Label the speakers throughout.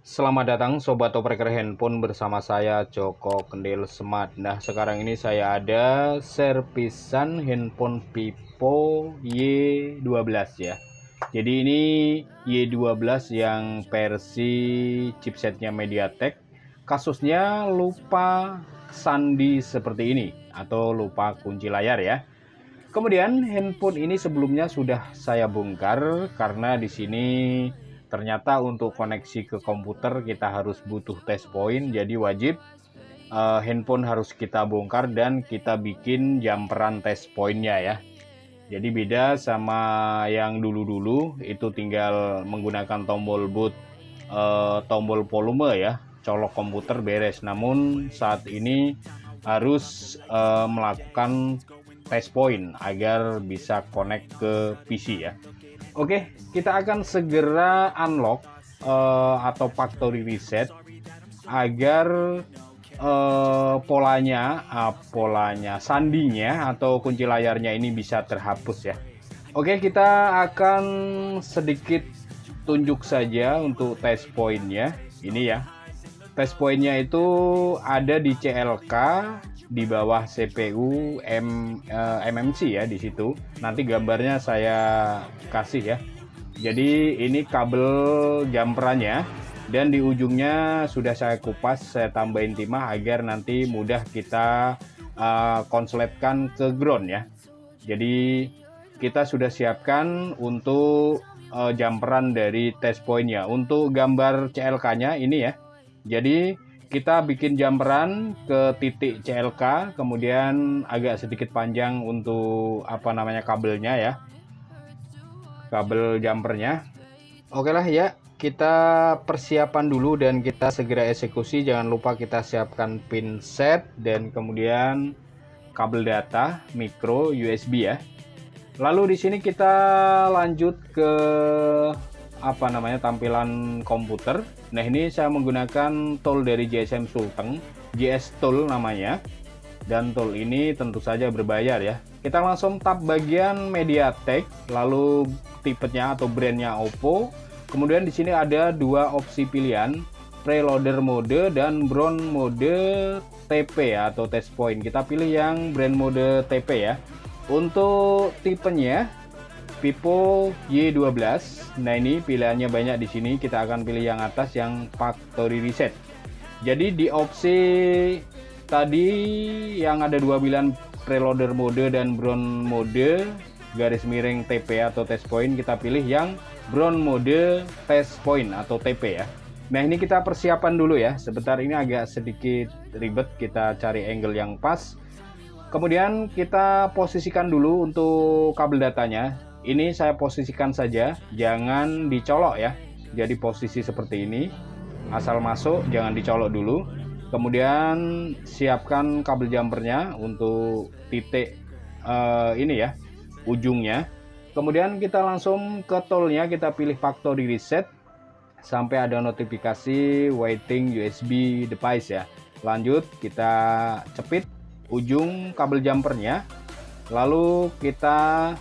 Speaker 1: Selamat datang Sobat Operator Handphone bersama saya Joko Kendil Smart. Nah sekarang ini saya ada servisan handphone Vivo Y12 ya. Jadi ini Y12 yang versi chipsetnya MediaTek. Kasusnya lupa sandi seperti ini atau lupa kunci layar ya. Kemudian handphone ini sebelumnya sudah saya bongkar karena di sini ternyata untuk koneksi ke komputer kita harus butuh test point, jadi wajib handphone harus kita bongkar dan kita bikin jumperan test pointnya ya. Jadi beda sama yang dulu-dulu itu tinggal menggunakan tombol boot, tombol volume ya, colok komputer beres. Namun saat ini harus melakukan test point agar bisa connect ke PC ya. Oke, kita akan segera unlock atau factory reset agar polanya sandinya atau kunci layarnya ini bisa terhapus ya. Oke, kita akan sedikit tunjuk saja untuk test pointnya ini ya. Test pointnya itu ada di CLK di bawah CPU MMC ya di situ. Nanti gambarnya saya kasih ya. Jadi ini kabel jumperannya dan di ujungnya sudah saya kupas, saya tambahin timah agar nanti mudah kita konsletkan ke ground ya. Jadi kita sudah siapkan untuk jumperan dari test pointnya. Untuk gambar CLK-nya ini ya. Jadi kita bikin jumperan ke titik CLK, kemudian agak sedikit panjang untuk kabelnya ya, kabel jumpernya. Oke lah ya, kita persiapan dulu dan kita segera eksekusi. Jangan lupa kita siapkan pin set dan kemudian kabel data micro USB ya. Lalu di sini kita lanjut ke tampilan komputer. Nah ini saya menggunakan tool dari GSM Sulteng, GS Tool namanya, dan tool ini tentu saja berbayar ya. Kita langsung tab bagian MediaTek, lalu tipenya atau brandnya Oppo. Kemudian di sini ada dua opsi pilihan, preloader mode dan brand mode TP ya, atau test point. Kita pilih yang brand mode TP ya. Untuk tipenya Vivo Y12. Nah ini pilihannya banyak di sini. Kita akan pilih yang atas yang factory reset. Jadi di opsi tadi yang ada dua pilihan preloader mode dan brand mode garis miring TP atau test point, kita pilih yang brand mode test point atau TP ya. Nah ini kita persiapan dulu ya. Sebentar, ini agak sedikit ribet, kita cari angle yang pas. Kemudian kita posisikan dulu untuk kabel datanya. Ini saya posisikan saja, jangan dicolok ya. Jadi posisi seperti ini, asal masuk, jangan dicolok dulu. Kemudian siapkan kabel jumpernya untuk titik ini ya, ujungnya. Kemudian kita langsung ke toolnya, kita pilih factory reset sampai ada notifikasi waiting USB device ya. Lanjut kita cepit ujung kabel jumpernya, lalu kita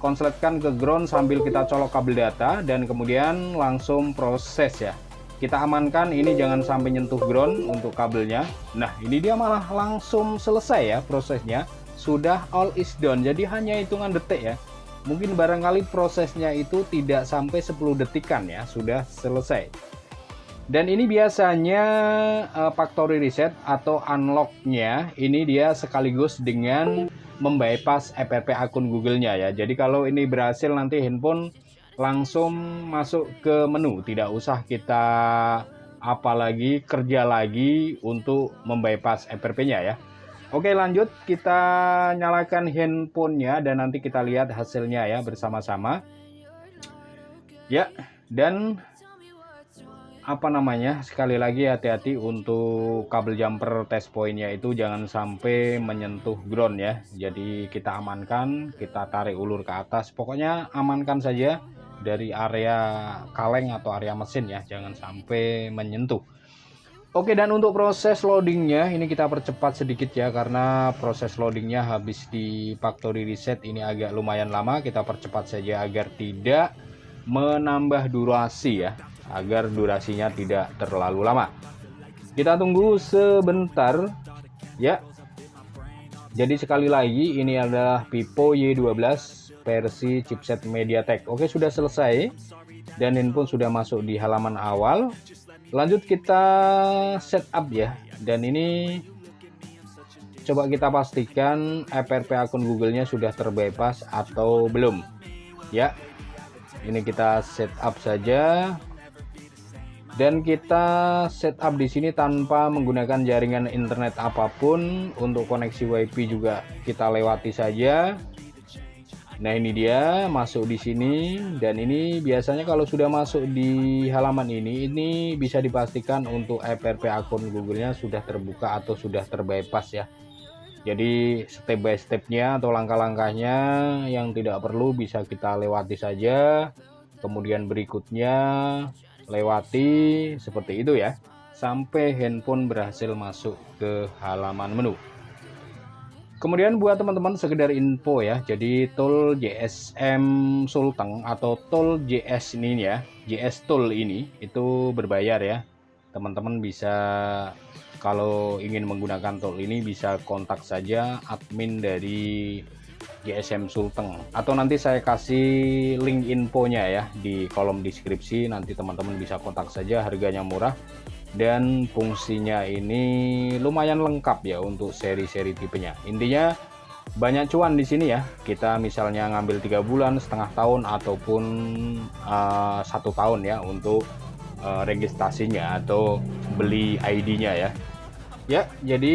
Speaker 1: konsletkan ke ground sambil kita colok kabel data dan kemudian langsung proses ya. Kita amankan ini jangan sampai nyentuh ground untuk kabelnya. Nah ini dia malah langsung selesai ya prosesnya, sudah all is done. Jadi hanya hitungan detik ya. Mungkin barangkali prosesnya itu tidak sampai 10 detikan ya, sudah selesai. Dan ini biasanya factory reset atau unlocknya ini dia sekaligus dengan membypass FTP akun Google-nya ya. Jadi kalau ini berhasil nanti handphone langsung masuk ke menu, tidak usah kita apalagi kerja lagi untuk membypass FTP-nya ya. Oke lanjut, kita nyalakan handphonenya dan nanti kita lihat hasilnya ya bersama-sama. Ya, dan sekali lagi hati-hati untuk kabel jumper test pointnya itu jangan sampai menyentuh ground ya. Jadi kita amankan, kita tarik ulur ke atas, pokoknya amankan saja dari area kaleng atau area mesin ya, jangan sampai menyentuh. Oke, dan untuk proses loadingnya ini kita percepat sedikit ya, karena proses loadingnya habis di factory reset ini agak lumayan lama. Kita percepat saja agar tidak menambah durasi ya. agar durasinya tidak terlalu lama. Kita tunggu sebentar ya. Jadi sekali lagi, ini adalah Vivo Y12 versi chipset MediaTek. Oke, sudah selesai dan handphone sudah masuk di halaman awal. Lanjut kita setup ya. Dan ini coba kita pastikan FRP akun Google-nya sudah terbypass atau belum. Ya. Ini kita setup saja. Dan kita setup di sini tanpa menggunakan jaringan internet apapun. Untuk koneksi WiFi juga kita lewati saja. Nah, ini dia masuk di sini. Dan ini biasanya kalau sudah masuk di halaman ini bisa dipastikan untuk FRP akun Google-nya sudah terbuka atau sudah terbypass ya. Jadi step by stepnya atau langkah-langkahnya yang tidak perlu bisa kita lewati saja. Kemudian berikutnya lewati seperti itu ya, sampai handphone berhasil masuk ke halaman menu. Kemudian buat teman-teman sekedar info ya, jadi tool GSM Sulteng atau tool JS ini ya, JS Tool ini itu berbayar ya. Teman-teman bisa kalau ingin menggunakan tool ini bisa kontak saja admin dari GSM Sulteng, atau nanti saya kasih link infonya ya di kolom deskripsi. Nanti teman-teman bisa kontak saja, harganya murah dan fungsinya ini lumayan lengkap ya untuk seri-seri tipenya. Intinya banyak cuan di sini ya. Kita misalnya ngambil 3 bulan, setengah tahun ataupun 1 tahun ya untuk registrasinya atau beli ID-nya ya. Ya, jadi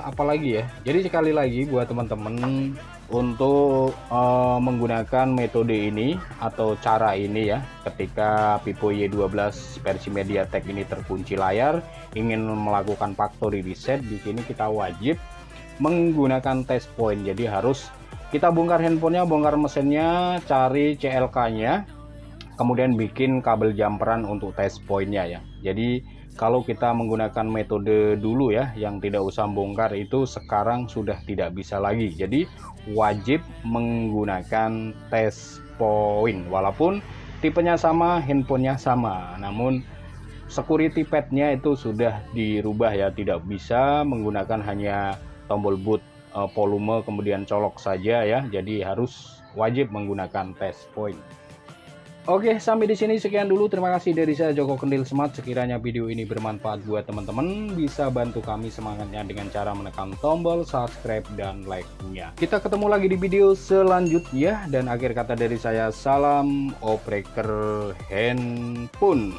Speaker 1: apalagi ya. Jadi sekali lagi buat teman-teman untuk menggunakan metode ini atau cara ini ya, ketika Vivo Y12 versi MediaTek ini terkunci layar, ingin melakukan factory reset, di sini kita wajib menggunakan test point. Jadi harus kita bongkar handphonenya, bongkar mesinnya, cari CLK-nya, kemudian bikin kabel jumperan untuk test point-nya ya. Jadi kalau kita menggunakan metode dulu ya, yang tidak usah bongkar, itu sekarang sudah tidak bisa lagi. Jadi wajib menggunakan test point, walaupun tipenya sama, handphonenya sama, namun security pad-nya itu sudah dirubah ya, tidak bisa menggunakan hanya tombol boot, volume, kemudian colok saja ya. Jadi harus wajib menggunakan test point. Oke, sampai di sini sekian dulu. Terima kasih dari saya Joko Kendil Smart. Sekiranya video ini bermanfaat buat teman-teman, bisa bantu kami semangatnya dengan cara menekan tombol subscribe dan like-nya. Kita ketemu lagi di video selanjutnya, dan akhir kata dari saya, salam opreker handphone.